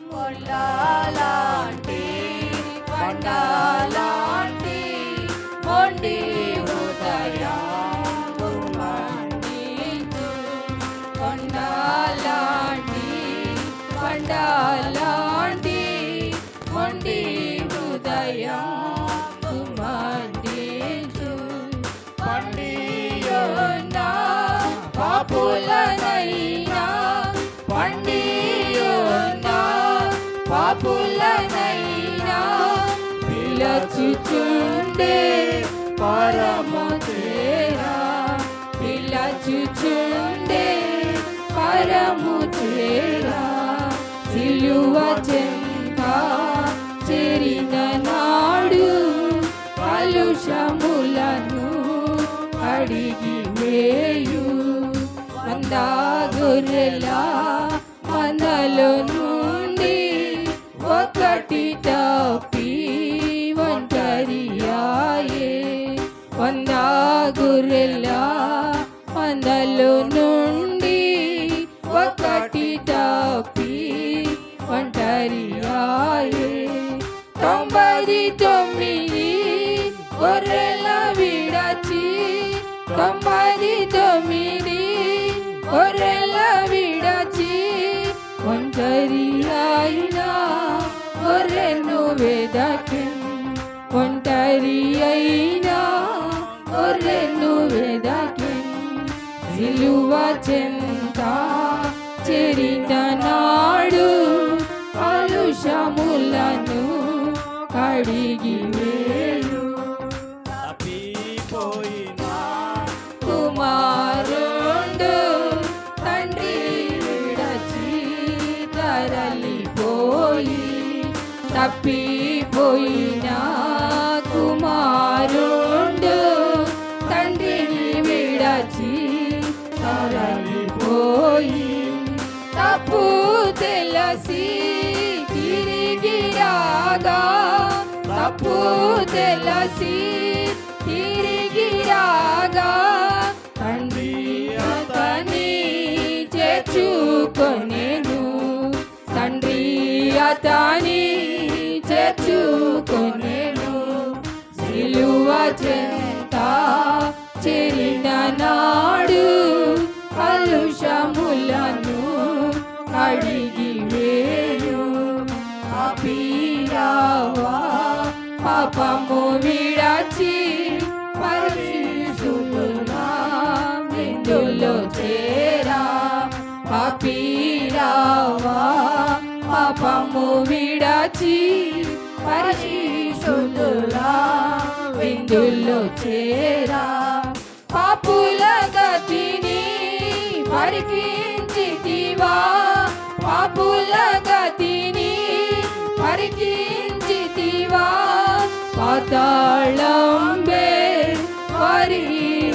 ముళ్ళలాంటి కొండలాంటి మొండి హృదయము మన్నించు. కొండలాంటి కొండలాంటి మొండి హృదయము మన్నించు. పండియున్న పాపులనైనా పండియున్న పాపులనైనా పిలచుచుండే పరము చేరా. పిలచుచుండే పరము చేరా. సిలువ చెంత చేరిన నాడు కలుషములను అడిగి వేయు. వంద గొర్రెల మందలో నుండి ఒకటి తప్పి ఒంటరియాయే. వంద గొర్రెల మందలో నుండి ఒకటి తప్పి ఒంటరియాయే. 99 గొర్రెల విడచి 99 గొర్రెల విడచి ఒంటరి అయిన గొర్రెను వెదకెను. ఒంటరి అయిన గొర్రెను వెదకెను. సిలువ చెంత చేరిన నాడు కలుషములను కడిగి వేయు. తప్పిపోయినా కుమారుండు తండ్రి విడచి తరలిపోయి. తప్పిపోయిన కుమారుండు తండ్రిని విడచి తరలిపోయి. తప్పు తెలిసి తిరిగి రాగా. తప్పు తెలిసి తిరిగి రాగా తండ్రి అతని చేర్చుకొనెను. తండ్రి అతని చేర్చుకొనెను. సిలువ చెంత చేరిన నాడు కలుషములను కడిగి వేయు. పాపిరావా పాపము విడచి పరిశుద్ధుల విందులో చేరా. పాపిరావా పాపము విడచి పరిశుద్ధుల విందులో చేరా. పాపుల గతిని పరికించితివా. పాపుల గతిని పరికించితివా. పాతాళంబే వారి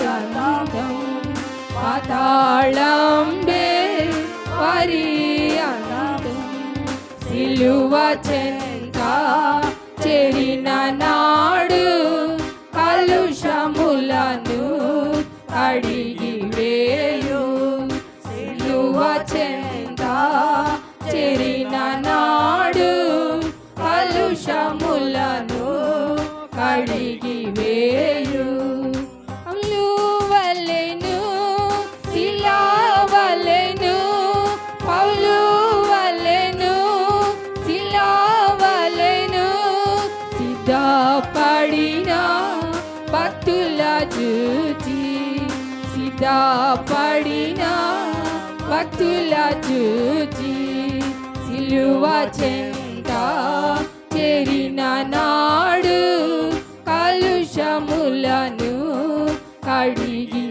అనాథం. పాతాళంబే వారి అనాథం. సిలువ చెంత చేరిన నాడు కలుషములను అడిగి వేయు. సిలువ చెంత చేరిన నాడు కలుషములను కడిగి వేయు. వలెను శిలా వలెను పౌలు వలెను శిలా వలెను సిద్ధపడిన భక్తుల చూచి. సిద్ధపడిన భక్తుల చూచి. సిలువ చెంత చేరిన నాడు కలుషములను కడిగి